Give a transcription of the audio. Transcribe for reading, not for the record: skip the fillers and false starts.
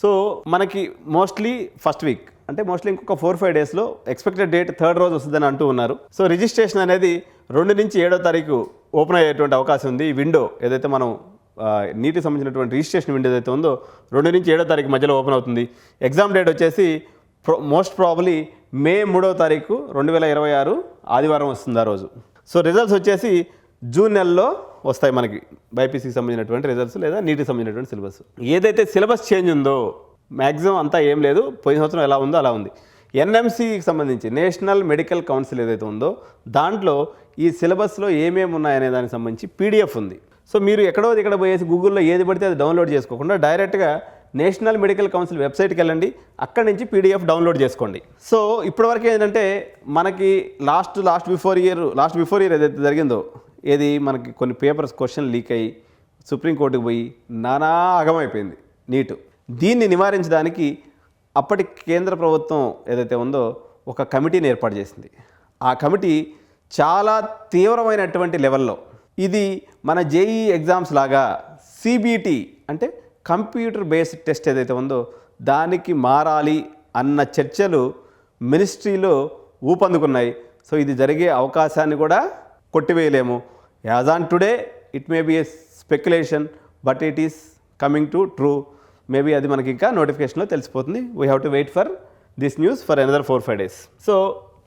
So మనకి mostly first week అంటే mostly ఇంకొక 4-5 డేస్లో ఎక్స్పెక్టెడ్ డేట్ 3rd రోజు వస్తుందని అంటూ ఉన్నారు. సో రిజిస్ట్రేషన్ అనేది 2 నుంచి 7వ తారీఖు ఓపెన్ అయ్యేటువంటి అవకాశం ఉంది. ఈ విండో ఏదైతే మనం నీటికి సంబంధించినటువంటి రిజిస్ట్రేషన్ విండో ఏదైతే ఉందో 2 నుంచి 7వ తారీఖు మధ్యలో ఓపెన్ అవుతుంది. ఎగ్జామ్ డేట్ వచ్చేసి మోస్ట్ ప్రాబబ్లీ మే 3వ తారీఖు 2026 ఆదివారం వస్తుంది ఆ రోజు. సో రిజల్ట్స్ వచ్చేసి జూన్ నెలలో వస్తాయి మనకి బైపీసీకి సంబంధించినటువంటి రిజల్ట్స్ లేదా నీటికి సంబంధించినటువంటి సిలబస్. ఏదైతే సిలబస్ చేంజ్ ఉందో మ్యాక్సిమం అంతా ఏం లేదు, పోయిన సంవత్సరం ఎలా ఉందో అలా ఉంది. ఎన్ఎంసీకి సంబంధించి నేషనల్ మెడికల్ కౌన్సిల్ ఏదైతే ఉందో దాంట్లో ఈ సిలబస్లో ఏమేమి ఉన్నాయనే దానికి సంబంధించి పీడిఎఫ్ ఉంది. సో మీరు ఎక్కడో ఇక్కడ పోయేసి గూగుల్లో ఏది పడితే అది డౌన్లోడ్ చేసుకోకుండా డైరెక్ట్గా నేషనల్ మెడికల్ కౌన్సిల్ వెబ్సైట్కి వెళ్ళండి, అక్కడి నుంచి పీడిఎఫ్ డౌన్లోడ్ చేసుకోండి. సో ఇప్పటివరకు ఏంటంటే మనకి లాస్ట్ బిఫోర్ ఇయర్ ఏదైతే జరిగిందో ఏది మనకి కొన్ని పేపర్స్ క్వశ్చన్ లీక్ అయ్యి సుప్రీంకోర్టుకు పోయి నానా అగమైపోయింది నీటు. దీన్ని నివారించడానికి అప్పటి కేంద్ర ప్రభుత్వం ఏదైతే ఉందో ఒక కమిటీని ఏర్పాటు చేసింది. ఆ కమిటీ చాలా తీవ్రమైనటువంటి లెవెల్లో ఇది మన జేఈ ఎగ్జామ్స్ లాగా సిబిటి అంటే కంప్యూటర్ బేస్డ్ టెస్ట్ ఏదైతే ఉందో దానికి మారాలి అన్న చర్చలు మినిస్ట్రీలో ఊపందుకున్నాయి. సో ఇది జరిగే అవకాశాన్ని కూడా కొట్టివేయలేము. As on today it may be a speculation but it is coming to true. Maybe అది మనకి ఇంకా నోటిఫికేషన్లో తెలిసిపోతుంది. We have to wait for this news for another 4-5 days. So